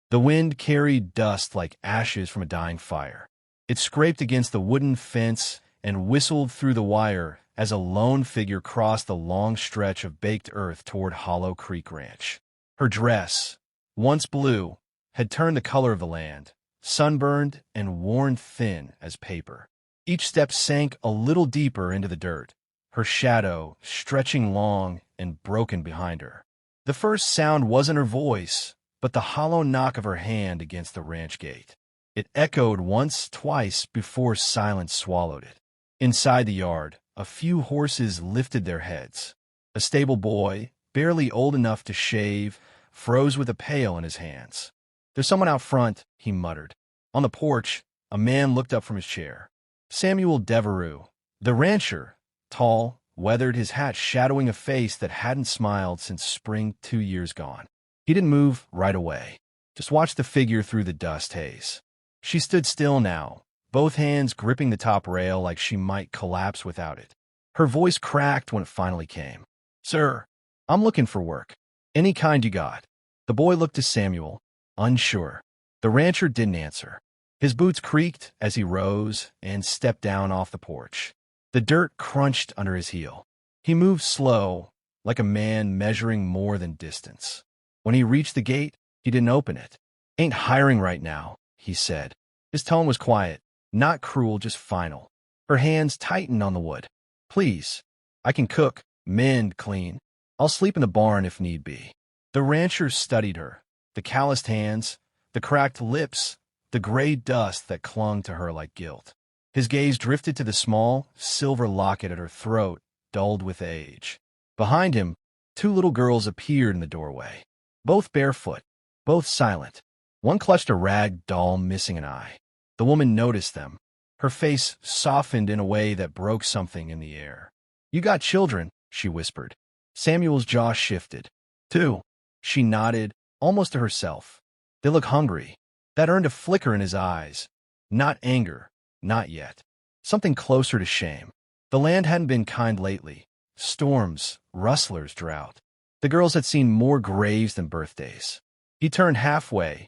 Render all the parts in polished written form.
The wind carried dust like ashes from a dying fire. It scraped against the wooden fence and whistled through the wire as a lone figure crossed the long stretch of baked earth toward Hollow Creek Ranch. Her dress, once blue, had turned the color of the land, sunburned and worn thin as paper. Each step sank a little deeper into the dirt, her shadow stretching long and broken behind her. The first sound wasn't her voice, but the hollow knock of her hand against the ranch gate. It echoed once, twice, before silence swallowed it. Inside the yard, a few horses lifted their heads. A stable boy, barely old enough to shave, froze with a pail in his hands. "There's someone out front," he muttered. On the porch, a man looked up from his chair. Samuel Devereux, the rancher, tall, weathered, his hat shadowing a face that hadn't smiled since spring 2 years gone. He didn't move right away. Just watched the figure through the dust haze. She stood still now, both hands gripping the top rail like she might collapse without it. Her voice cracked when it finally came. "Sir, I'm looking for work. Any kind you got." The boy looked to Samuel, unsure. The rancher didn't answer. His boots creaked as he rose and stepped down off the porch. The dirt crunched under his heel. He moved slow, like a man measuring more than distance. When he reached the gate, he didn't open it. "Ain't hiring right now," he said. His tone was quiet, not cruel, just final. Her hands tightened on the wood. "Please, I can cook, mend, clean. I'll sleep in the barn if need be." The rancher studied her, the calloused hands, the cracked lips, the gray dust that clung to her like guilt. His gaze drifted to the small, silver locket at her throat, dulled with age. Behind him, 2 little girls appeared in the doorway. Both barefoot, both silent. One clutched a rag doll missing an eye. The woman noticed them. Her face softened in a way that broke something in the air. "You got children," she whispered. Samuel's jaw shifted. "2." She nodded, almost to herself. "They look hungry." That earned a flicker in his eyes. Not anger, not yet. Something closer to shame. The land hadn't been kind lately. Storms, rustlers, drought. The girls had seen more graves than birthdays. He turned halfway,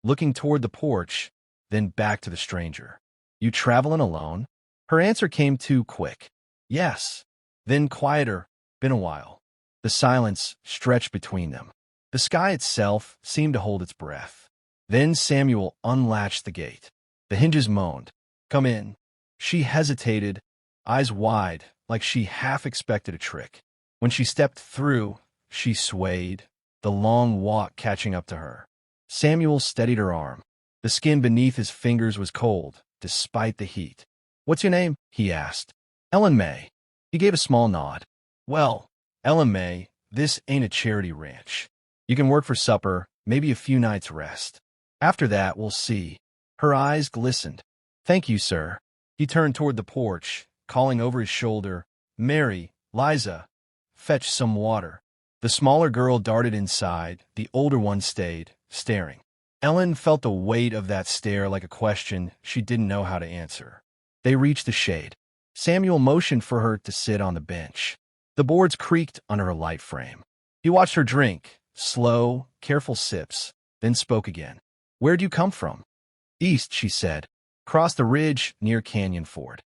looking toward the porch, then back to the stranger. "You traveling alone?" Her answer came too quick. "Yes." Then quieter, "Been a while." The silence stretched between them. The sky itself seemed to hold its breath. Then Samuel unlatched the gate. The hinges moaned. "Come in." She hesitated, eyes wide, like she half expected a trick. When she stepped through, she swayed, the long walk catching up to her. Samuel steadied her arm. The skin beneath his fingers was cold, despite the heat. "What's your name?" he asked. "Ellen May." He gave a small nod. "Well, Ellen May, this ain't a charity ranch. You can work for supper, maybe a few nights' rest. After that, we'll see." Her eyes glistened. "Thank you, sir." He turned toward the porch, calling over his shoulder, "Mary, Liza, fetch some water." The smaller girl darted inside, the older one stayed, staring. Ellen felt the weight of that stare like a question she didn't know how to answer. They reached the shade. Samuel motioned for her to sit on the bench. The boards creaked under her light frame. He watched her drink, slow, careful sips, then spoke again. "Where'd you come from?" "East," she said. "Crossed the ridge near Canyon Ford."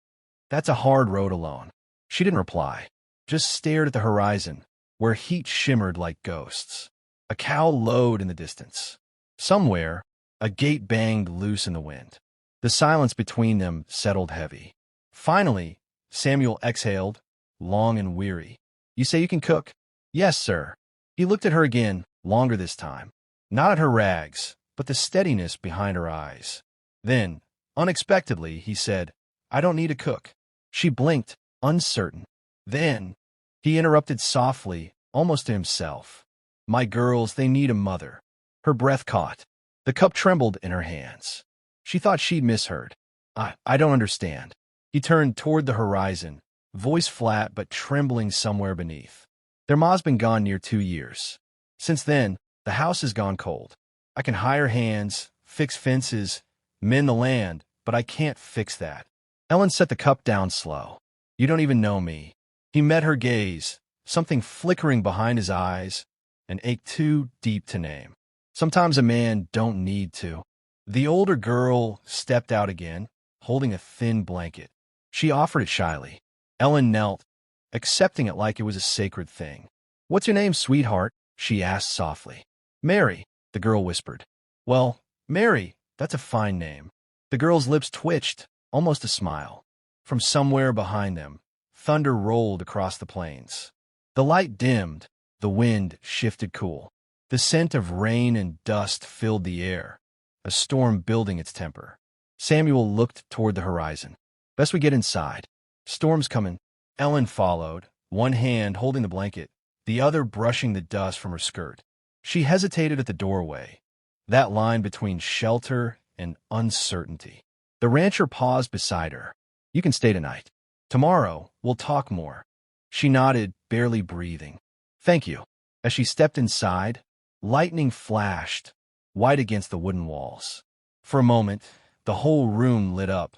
"That's a hard road alone." She didn't reply, just stared at the horizon, where heat shimmered like ghosts. A cow lowed in the distance. Somewhere, a gate banged loose in the wind. The silence between them settled heavy. Finally, Samuel exhaled, long and weary. "You say you can cook?" "Yes, sir." He looked at her again, longer this time. Not at her rags, but the steadiness behind her eyes. Then, unexpectedly, he said, "I don't need a cook." She blinked, uncertain. Then, he interrupted softly, almost to himself. "My girls, they need a mother." Her breath caught. The cup trembled in her hands. She thought she'd misheard. I don't understand." He turned toward the horizon, voice flat but trembling somewhere beneath. "Their ma's been gone near 2 years. Since then, the house has gone cold. I can hire hands, fix fences, mend the land, but I can't fix that." Ellen set the cup down slow. "You don't even know me." He met her gaze, something flickering behind his eyes, an ache too deep to name. Sometimes a man don't need to. The older girl stepped out again, holding a thin blanket. She offered it shyly. Ellen knelt, accepting it like it was a sacred thing. "What's your name, sweetheart?" she asked softly. "Mary," the girl whispered. "Well, Mary, that's a fine name." The girl's lips twitched, almost a smile. From somewhere behind them, thunder rolled across the plains. The light dimmed, the wind shifted cool. The scent of rain and dust filled the air, a storm building its temper. Samuel looked toward the horizon. "Best we get inside. Storm's coming." Ellen followed, one hand holding the blanket, the other brushing the dust from her skirt. She hesitated at the doorway, that line between shelter and uncertainty. The rancher paused beside her. "You can stay tonight. Tomorrow, we'll talk more." She nodded, barely breathing. "Thank you." As she stepped inside, lightning flashed, white against the wooden walls. For a moment, the whole room lit up.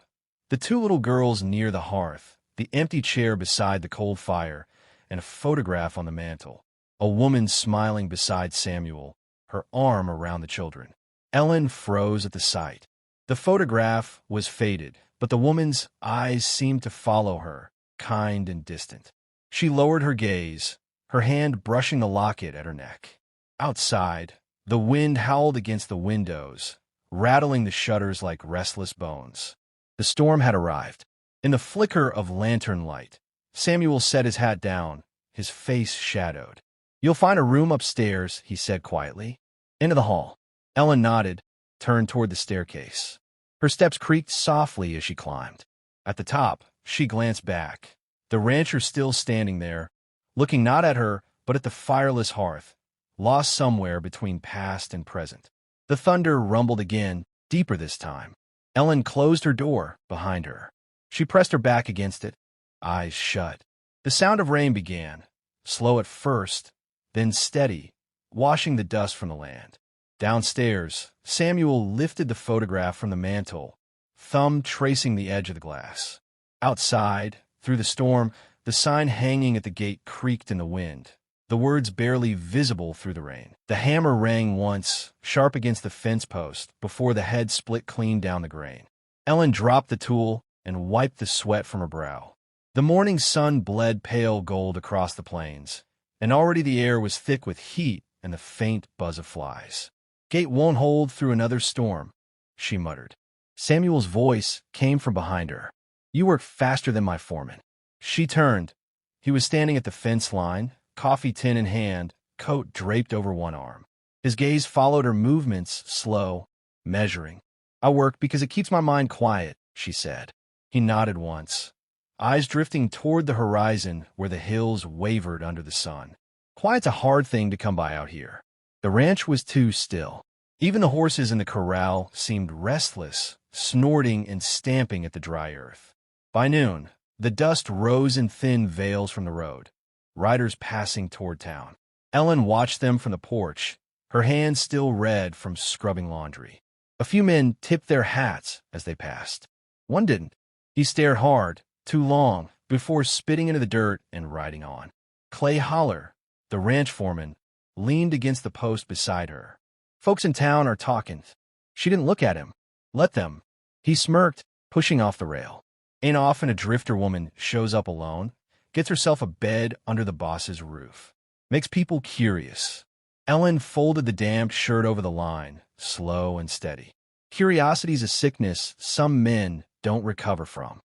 The two little girls near the hearth, the empty chair beside the cold fire, and a photograph on the mantel. A woman smiling beside Samuel, her arm around the children. Ellen froze at the sight. The photograph was faded, but the woman's eyes seemed to follow her, kind and distant. She lowered her gaze, her hand brushing the locket at her neck. Outside, the wind howled against the windows, rattling the shutters like restless bones. The storm had arrived. In the flicker of lantern light, Samuel set his hat down, his face shadowed. "You'll find a room upstairs," he said quietly. "Into the hall." Ellen nodded, turned toward the staircase. Her steps creaked softly as she climbed. At the top, she glanced back. The rancher still standing there, looking not at her, but at the fireless hearth, lost somewhere between past and present. The thunder rumbled again, deeper this time. Ellen closed her door behind her. She pressed her back against it, eyes shut. The sound of rain began, slow at first, then steady, washing the dust from the land. Downstairs, Samuel lifted the photograph from the mantel, thumb tracing the edge of the glass. Outside, through the storm, the sign hanging at the gate creaked in the wind, the words barely visible through the rain. The hammer rang once, sharp against the fence post, before the head split clean down the grain. Ellen dropped the tool and wiped the sweat from her brow. The morning sun bled pale gold across the plains, and already the air was thick with heat and the faint buzz of flies. "Gate won't hold through another storm," she muttered. Samuel's voice came from behind her. "You work faster than my foreman." She turned. He was standing at the fence line, coffee tin in hand, coat draped over one arm. His gaze followed her movements, slow, measuring. "I work because it keeps my mind quiet," she said. He nodded once, eyes drifting toward the horizon where the hills wavered under the sun. "Quiet's a hard thing to come by out here." The ranch was too still. Even the horses in the corral seemed restless, snorting and stamping at the dry earth. By noon, the dust rose in thin veils from the road, riders passing toward town. Ellen watched them from the porch, her hands still red from scrubbing laundry. A few men tipped their hats as they passed. One didn't. He stared hard, too long, before spitting into the dirt and riding on. Clay Holler, the ranch foreman, leaned against the post beside her. "Folks in town are talking." She didn't look at him. "Let them." He smirked, pushing off the rail. Ain't often a drifter woman shows up alone, gets herself a bed under the boss's roof. Makes people curious. Ellen folded the damp shirt over the line, slow and steady. Curiosity's a sickness some men don't recover from.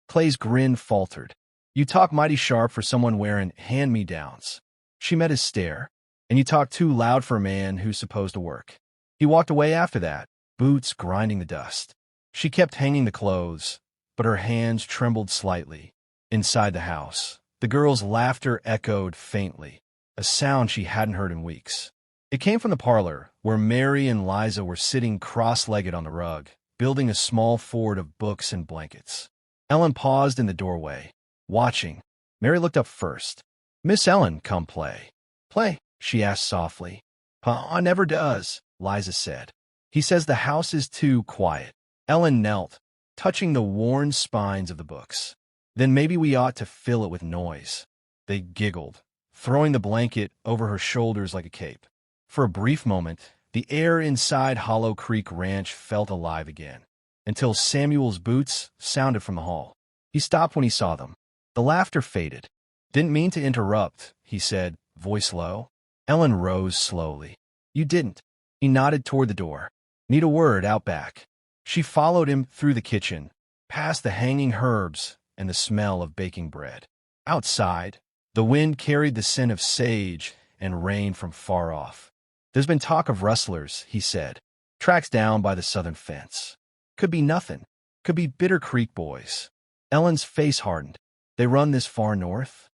Clay's grin faltered. "You talk mighty sharp for someone wearing hand-me-downs." She met his stare. "And you talk too loud for a man who's supposed to work." He walked away after that, boots grinding the dust. She kept hanging the clothes, but her hands trembled slightly. Inside the house, the girl's laughter echoed faintly, a sound she hadn't heard in weeks. It came from the parlor, where Mary and Liza were sitting cross-legged on the rug, building a small fort of books and blankets. Ellen paused in the doorway, watching. Mary looked up first. "Miss Ellen, come play." "Play?" she asked softly. "Pa never does," Liza said. "He says the house is too quiet." Ellen knelt, touching the worn spines of the books. "Then maybe we ought to fill it with noise." They giggled, throwing the blanket over her shoulders like a cape. For a brief moment, The air inside Hollow Creek Ranch felt alive again, until Samuel's boots sounded from the hall. He stopped when he saw them. The laughter faded. "Didn't mean to interrupt," he said, voice low. Ellen rose slowly. "You didn't." He nodded toward the door. "Need a word out back." She followed him through the kitchen, past the hanging herbs and the smell of baking bread. Outside, the wind carried the scent of sage and rain from far off. "There's been talk of rustlers," he said. "Tracks down by the southern fence. Could be nothing. Could be Bitter Creek boys." Ellen's face hardened. "They run this far north?"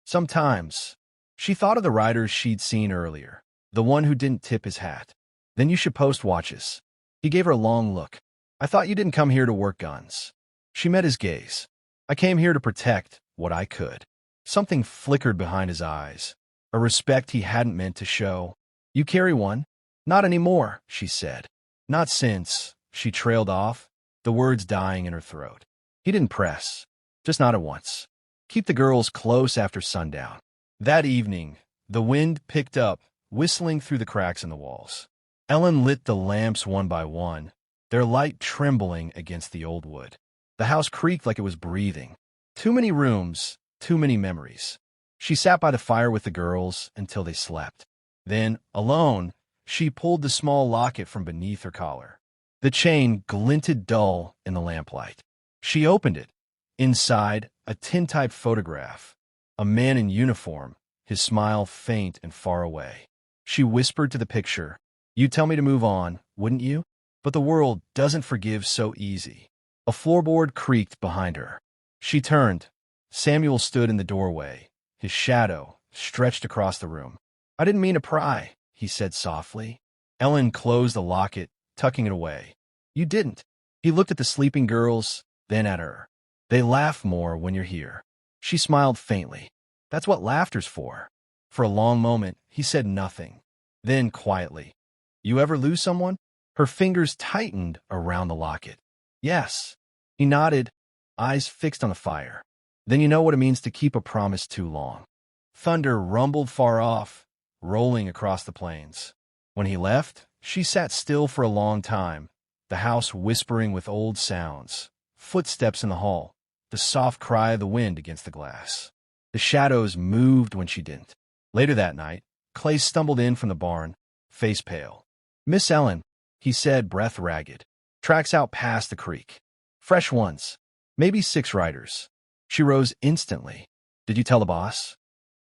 "Sometimes." She thought of the riders she'd seen earlier, the one who didn't tip his hat. "Then you should post watches." He gave her a long look. "I thought you didn't come here to work guns." She met his gaze. "I came here to protect what I could." Something flickered behind his eyes, a respect he hadn't meant to show. "You carry one?" "Not anymore," she said. "Not since." She trailed off, the words dying in her throat. He didn't press, just not at once. "Keep the girls close after sundown." That evening, the wind picked up, whistling through the cracks in the walls. Ellen lit the lamps one by one, their light trembling against the old wood. The house creaked like it was breathing. Too many rooms, too many memories. She sat by the fire with the girls until they slept. Then, alone, she pulled the small locket from beneath her collar. The chain glinted dull in the lamplight. She opened it. Inside, a tintype photograph. A man in uniform, his smile faint and far away. She whispered to the picture, "You'd tell me to move on, wouldn't you? But the world doesn't forgive so easy." A floorboard creaked behind her. She turned. Samuel stood in the doorway, his shadow stretched across the room. "I didn't mean to pry," he said softly. Ellen closed the locket, tucking it away. "You didn't." He looked at the sleeping girls, then at her. "They laugh more when you're here." She smiled faintly. "That's what laughter's for." For a long moment, he said nothing. Then, quietly, "You ever lose someone?" Her fingers tightened around the locket. "Yes." He nodded, eyes fixed on the fire. "Then you know what it means to keep a promise too long." Thunder rumbled far off, rolling across the plains. When he left, she sat still for a long time, the house whispering with old sounds, footsteps in the hall, the soft cry of the wind against the glass. The shadows moved when she didn't. Later that night, Clay stumbled in from the barn, face pale. "Miss Ellen," he said, breath ragged. "Tracks out past the creek. Fresh ones. Maybe 6 riders." She rose instantly. "Did you tell the boss?"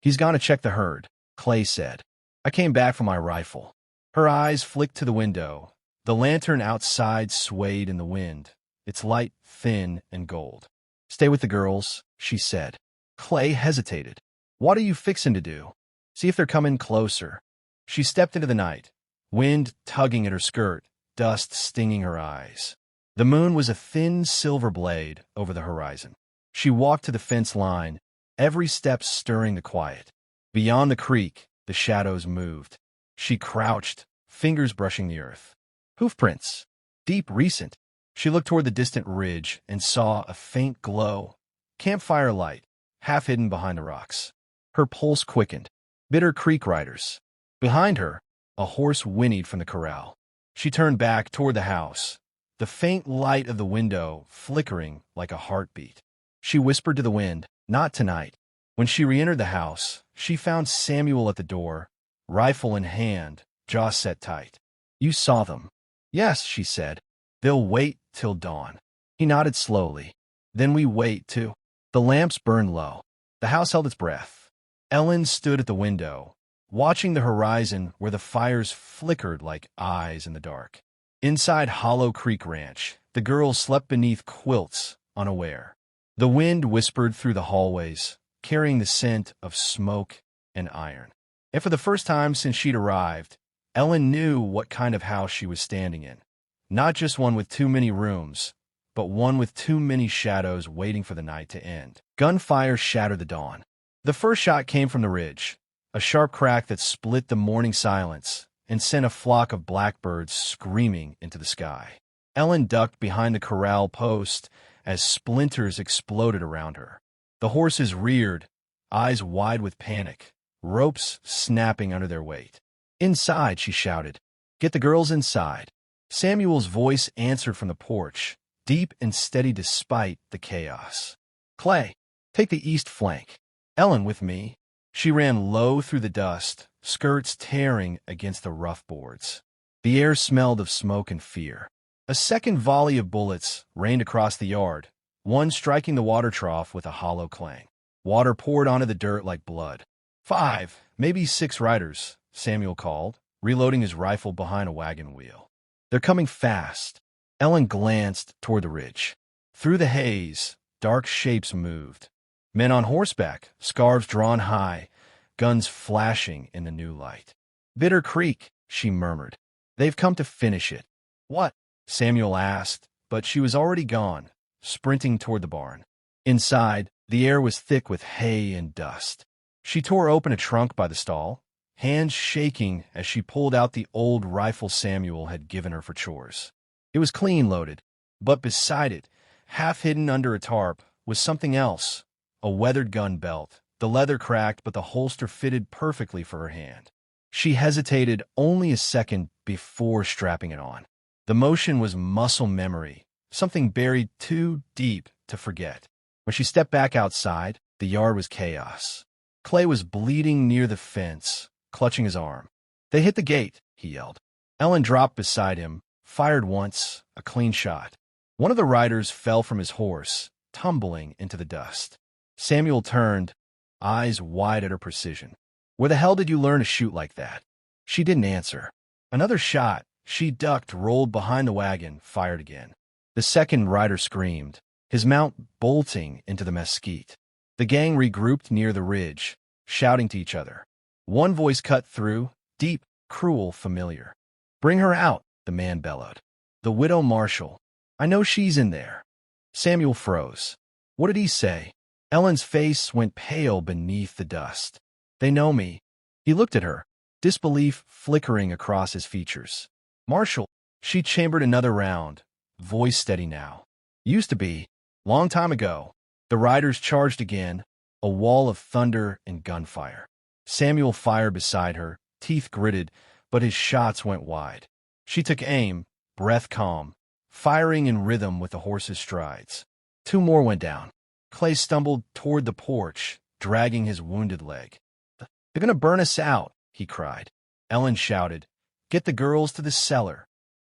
"He's gone to check the herd," Clay said. "I came back for my rifle." Her eyes flicked to the window. The lantern outside swayed in the wind, its light thin and gold. "Stay with the girls," she said. Clay hesitated. "What are you fixin' to do?" "See if they're coming closer." She stepped into the night, wind tugging at her skirt, dust stinging her eyes. The moon was a thin silver blade over the horizon. She walked to the fence line, every step stirring the quiet. Beyond the creek, the shadows moved. She crouched, fingers brushing the earth. Hoofprints. Deep, recent. She looked toward the distant ridge and saw a faint glow. Campfire light, half hidden behind the rocks. Her pulse quickened. Bitter Creek riders. Behind her, a horse whinnied from the corral. She turned back toward the house, the faint light of the window flickering like a heartbeat. She whispered to the wind, "Not tonight." When she re-entered the house, she found Samuel at the door, rifle in hand, jaw set tight. "You saw them." "Yes," she said. "They'll wait till dawn." He nodded slowly. "Then we wait, too." The lamps burned low. The house held its breath. Ellen stood at the window, watching the horizon where the fires flickered like eyes in the dark. Inside Hollow Creek Ranch, the girls slept beneath quilts, unaware. The wind whispered through the hallways, carrying the scent of smoke and iron. And for the first time since she'd arrived, Ellen knew what kind of house she was standing in. Not just one with too many rooms, but one with too many shadows waiting for the night to end. Gunfire shattered the dawn. The first shot came from the ridge, a sharp crack that split the morning silence and sent a flock of blackbirds screaming into the sky. Ellen ducked behind the corral post as splinters exploded around her. The horses reared, eyes wide with panic, ropes snapping under their weight. "Inside," she shouted. Get the girls inside. Samuel's voice answered from the porch, deep and steady despite the chaos. Clay, take the east flank. Ellen with me. She ran low through the dust, skirts tearing against the rough boards. The air smelled of smoke and fear. A second volley of bullets rained across the yard, one striking the water trough with a hollow clang. Water poured onto the dirt like blood. 5, maybe 6 riders, Samuel called, reloading his rifle behind a wagon wheel. They're coming fast. Ellen glanced toward the ridge. Through the haze, dark shapes moved. Men on horseback, scarves drawn high, guns flashing in the new light. Bitter Creek, she murmured. They've come to finish it. What? Samuel asked, but she was already gone, sprinting toward the barn. Inside, the air was thick with hay and dust. She tore open a trunk by the stall, hands shaking as she pulled out the old rifle Samuel had given her for chores. It was clean loaded, but beside it, half hidden under a tarp, was something else. A weathered gun belt, the leather cracked but the holster fitted perfectly for her hand. She hesitated only a second before strapping it on. The motion was muscle memory, something buried too deep to forget. When she stepped back outside, the yard was chaos. Clay was bleeding near the fence, clutching his arm. They hit the gate, he yelled. Ellen dropped beside him, fired once, a clean shot. One of the riders fell from his horse, tumbling into the dust. Samuel turned, eyes wide at her precision. Where the hell did you learn to shoot like that? She didn't answer. Another shot. She ducked, rolled behind the wagon, fired again. The second rider screamed, his mount bolting into the mesquite. The gang regrouped near the ridge, shouting to each other. One voice cut through, deep, cruel, familiar. Bring her out, the man bellowed. The widow Marshall. I know she's in there. Samuel froze. What did he say? Ellen's face went pale beneath the dust. They know me. He looked at her, disbelief flickering across his features. Marshall. She chambered another round, voice steady now. Used to be. Long time ago. The riders charged again, a wall of thunder and gunfire. Samuel fired beside her, teeth gritted, but his shots went wide. She took aim, breath calm, firing in rhythm with the horse's strides. 2 more went down. Clay stumbled toward the porch, dragging his wounded leg. They're going to burn us out, he cried. Ellen shouted, Get the girls to the cellar.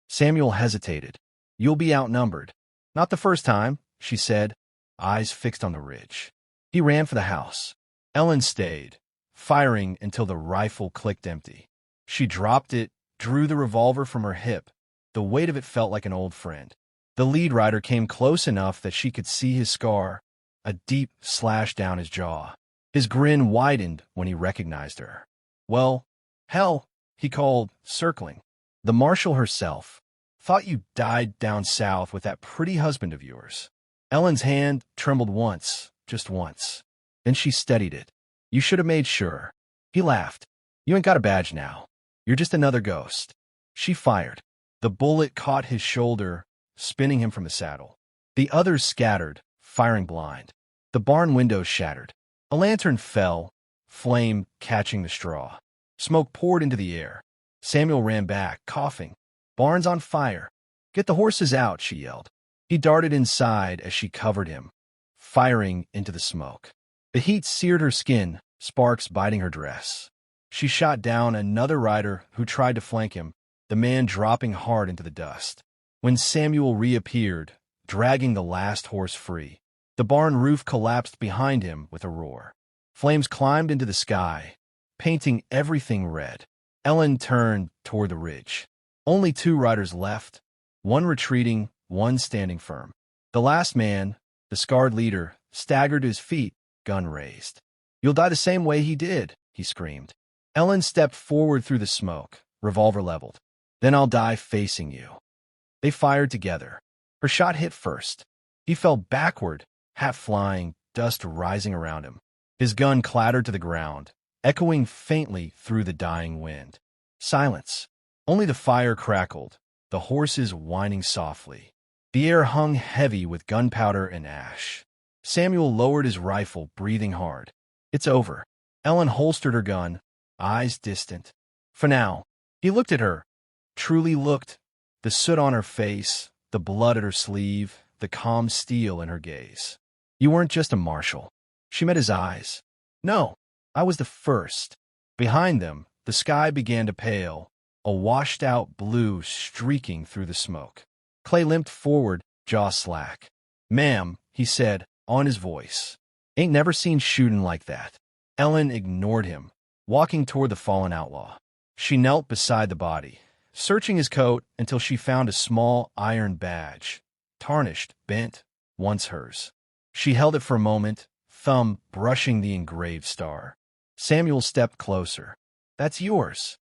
Samuel hesitated. You'll be outnumbered. Not the first time, she said, eyes fixed on the ridge. He ran for the house. Ellen stayed, firing until the rifle clicked empty. She dropped it, drew the revolver from her hip. The weight of it felt like an old friend. The lead rider came close enough that she could see his scar, a deep slash down his jaw. His grin widened when he recognized her. Well, hell, he called, circling. The marshal herself. Thought you died down south with that pretty husband of yours. Ellen's hand trembled once, just once. Then she steadied it. You should have made sure. He laughed. You ain't got a badge now. You're just another ghost. She fired. The bullet caught his shoulder, spinning him from the saddle. The others scattered, firing blind. The barn windows shattered. A lantern fell, flame catching the straw. Smoke poured into the air. Samuel ran back, coughing. Barn's on fire. Get the horses out, she yelled. He darted inside as she covered him, firing into the smoke. The heat seared her skin, sparks biting her dress. She shot down another rider who tried to flank him, the man dropping hard into the dust. When Samuel reappeared, dragging the last horse free, the barn roof collapsed behind him with a roar. Flames climbed into the sky, painting everything red. Ellen turned toward the ridge. Only 2 riders left, one retreating, one standing firm. The last man, the scarred leader, staggered to his feet, gun raised. You'll die the same way he did, he screamed. Ellen stepped forward through the smoke, revolver leveled. Then I'll die facing you. They fired together. Her shot hit first. He fell backward, half flying, dust rising around him. His gun clattered to the ground, echoing faintly through the dying wind. Silence. Only the fire crackled, the horses whining softly. The air hung heavy with gunpowder and ash. Samuel lowered his rifle, breathing hard. It's over. Ellen holstered her gun, eyes distant. For now. He looked at her, truly looked. The soot on her face, the blood at her sleeve, the calm steel in her gaze. You weren't just a marshal. She met his eyes. No, I was the first. Behind them, the sky began to pale, a washed-out blue streaking through the smoke. Clay limped forward, jaw slack. "Ma'am," he said, on his voice. "Ain't never seen shooting like that." Ellen ignored him, walking toward the fallen outlaw. She knelt beside the body, searching his coat until she found a small iron badge, tarnished, bent, once hers. She held it for a moment, thumb brushing the engraved star. Samuel stepped closer. "That's yours."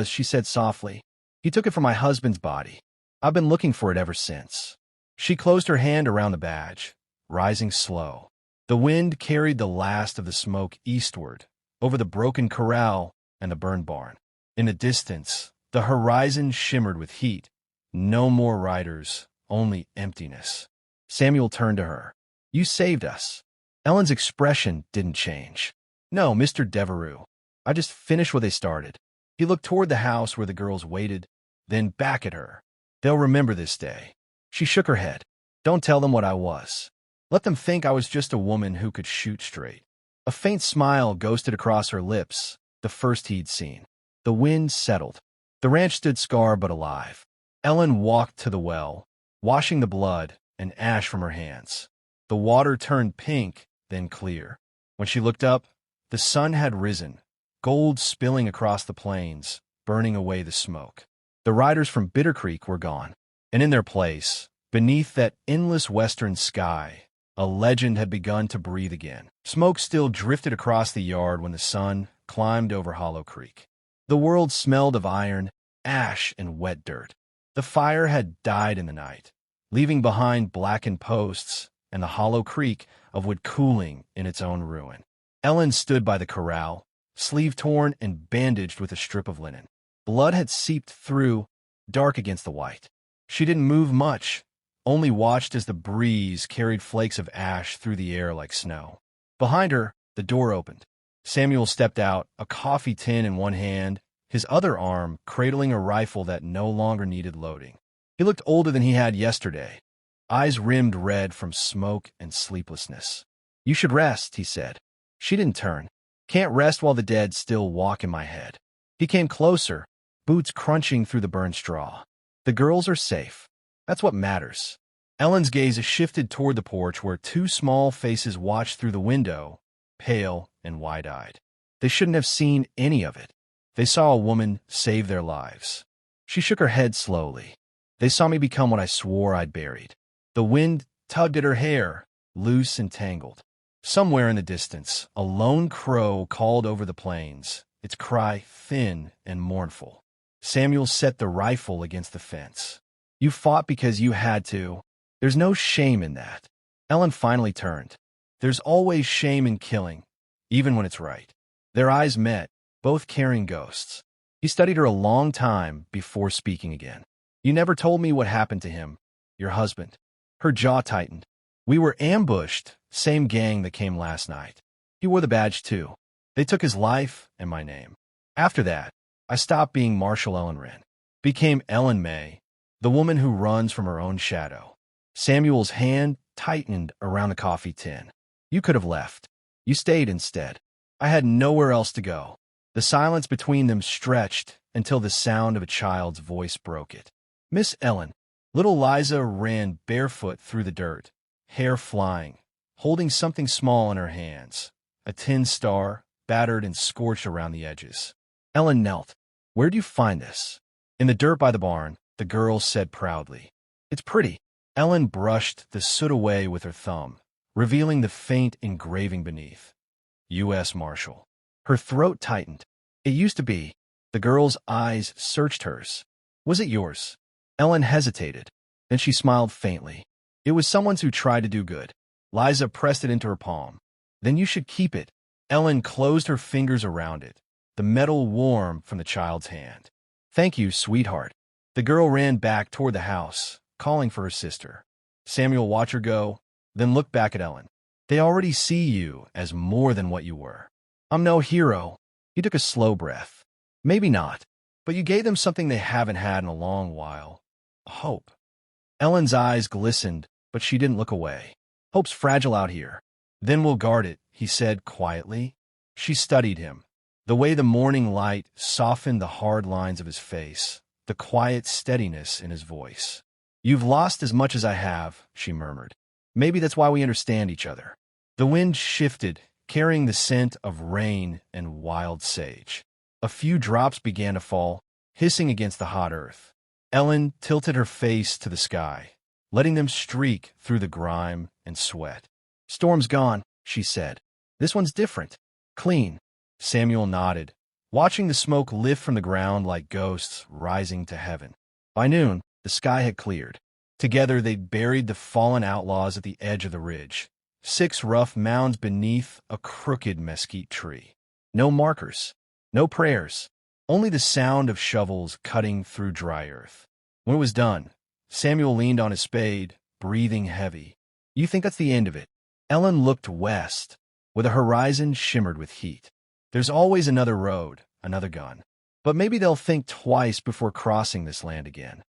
She said softly. "He took it from my husband's body. I've been looking for it ever since." She closed her hand around the badge, rising slow. The wind carried the last of the smoke eastward, over the broken corral and the burned barn. In the distance, the horizon shimmered with heat. No more riders, only emptiness. Samuel turned to her. "You saved us." Ellen's expression didn't change. "No, Mr. Devereux. I just finished what they started." He looked toward the house where the girls waited, then back at her. "They'll remember this day." She shook her head. "Don't tell them what I was. Let them think I was just a woman who could shoot straight." A faint smile ghosted across her lips, the first he'd seen. The wind settled. The ranch stood scarred but alive. Ellen walked to the well, washing the blood and ash from her hands. The water turned pink, then clear. When she looked up, the sun had risen, gold spilling across the plains, burning away the smoke. The riders from Bitter Creek were gone, and in their place, beneath that endless western sky, a legend had begun to breathe again. Smoke still drifted across the yard when the sun climbed over Hollow Creek. The world smelled of iron, ash, and wet dirt. The fire had died in the night, leaving behind blackened posts and the hollow creek of wood cooling in its own ruin. Ellen stood by the corral, sleeve torn and bandaged with a strip of linen. Blood had seeped through, dark against the white. She didn't move much, only watched as the breeze carried flakes of ash through the air like snow. Behind her, the door opened. Samuel stepped out, a coffee tin in one hand, his other arm cradling a rifle that no longer needed loading. He looked older than he had yesterday, eyes rimmed red from smoke and sleeplessness. "You should rest," he said. She didn't turn. "Can't rest while the dead still walk in my head." He came closer, boots crunching through the burned straw. "The girls are safe. That's what matters." Ellen's gaze shifted toward the porch where two small faces watched through the window, pale and wide-eyed. They shouldn't have seen any of it. They saw a woman save their lives. She shook her head slowly. "They saw me become what I swore I'd buried." The wind tugged at her hair, loose and tangled. Somewhere in the distance, a lone crow called over the plains, its cry thin and mournful. Samuel set the rifle against the fence. "You fought because you had to. There's no shame in that." Ellen finally turned. "There's always shame in killing, even when it's right." Their eyes met, both carrying ghosts. He studied her a long time before speaking again. "You never told me what happened to him, your husband." Her jaw tightened. "We were ambushed, same gang that came last night. He wore the badge too. They took his life and my name. After that, I stopped being Marshall Ellen Wren. Became Ellen May, the woman who runs from her own shadow." Samuel's hand tightened around the coffee tin. "You could have left. You stayed instead. I had nowhere else to go." The silence between them stretched until the sound of a child's voice broke it. "Miss Ellen." Little Liza ran barefoot through the dirt, hair flying, holding something small in her hands, a tin star, battered and scorched around the edges. Ellen knelt. "Where'd you find this?" "In the dirt by the barn," the girl said proudly. "It's pretty." Ellen brushed the soot away with her thumb, revealing the faint engraving beneath. U.S. Marshal. Her throat tightened. "It used to be." The girl's eyes searched hers. "Was it yours?" Ellen hesitated. Then she smiled faintly. "It was someone's who tried to do good." Liza pressed it into her palm. "Then you should keep it." Ellen closed her fingers around it, the metal warm from the child's hand. "Thank you, sweetheart." The girl ran back toward the house, calling for her sister. Samuel watched her go, then looked back at Ellen. "They already see you as more than what you were." "I'm no hero." He took a slow breath. "Maybe not, But you gave them something they haven't had in a long while. Hope. Ellen's eyes glistened, but she didn't look away. Hope's fragile out here. Then we'll guard it, he said quietly. She studied him. The way the morning light softened the hard lines of his face, the quiet steadiness in his voice. You've lost as much as I have, she murmured. Maybe that's why we understand each other. The wind shifted, carrying the scent of rain and wild sage. A few drops began to fall, hissing against the hot earth. Ellen tilted her face to the sky, letting them streak through the grime and sweat. Storm's gone, she said. This one's different. Clean. Samuel nodded, watching the smoke lift from the ground like ghosts rising to heaven. By noon, the sky had cleared. Together they buried the fallen outlaws at the edge of the ridge, 6 rough mounds beneath a crooked mesquite tree. No markers, no prayers, only the sound of shovels cutting through dry earth. When it was done, Samuel leaned on his spade, breathing heavy. You think that's the end of it? Ellen looked west, where the horizon shimmered with heat. There's always another road, another gun. But maybe they'll think twice before crossing this land again.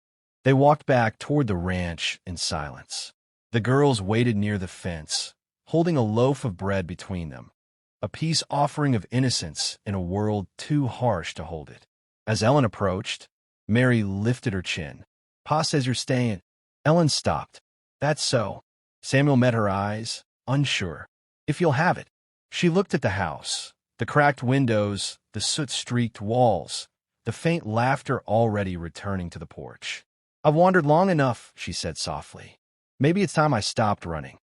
They walked back toward the ranch in silence. The girls waited near the fence, holding a loaf of bread between them, a peace offering of innocence in a world too harsh to hold it. As Ellen approached, Mary lifted her chin. Pa says you're staying. Ellen stopped. That's so. Samuel met her eyes, unsure. If you'll have it. She looked at the house. The cracked windows, the soot-streaked walls, the faint laughter already returning to the porch. I've wandered long enough, she said softly. Maybe it's time I stopped running.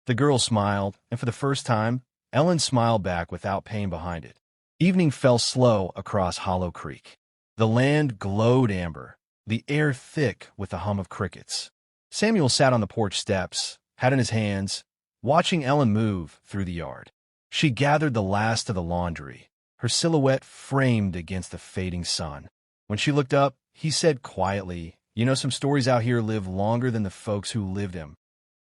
The girl smiled, and for the first time, Ellen smiled back without pain behind it. Evening fell slow across Hollow Creek. The land glowed amber, the air thick with the hum of crickets. Samuel sat on the porch steps, hat in his hands, watching Ellen move through the yard. She gathered the last of the laundry, her silhouette framed against the fading sun. When she looked up, he said quietly, You know, some stories out here live longer than the folks who lived them.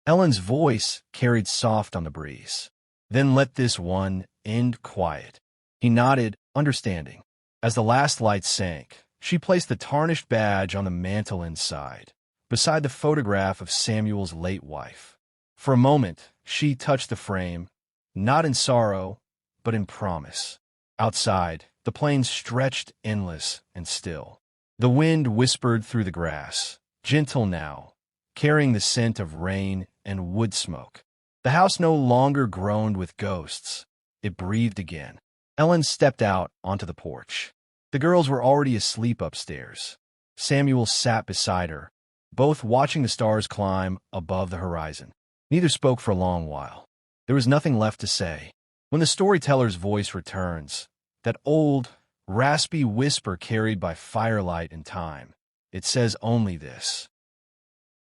Ellen's voice carried soft on the breeze. Then let this one end quiet. He nodded, understanding. As the last light sank, she placed the tarnished badge on the mantel inside, beside the photograph of Samuel's late wife. For a moment, she touched the frame, not in sorrow, but in promise. Outside, the plains stretched endless and still. The wind whispered through the grass, gentle now, carrying the scent of rain and wood smoke. The house no longer groaned with ghosts. It breathed again. Ellen stepped out onto the porch. The girls were already asleep upstairs. Samuel sat beside her, both watching the stars climb above the horizon. Neither spoke for a long while. There was nothing left to say. When the storyteller's voice returns, that old, raspy whisper carried by firelight and time, it says only this.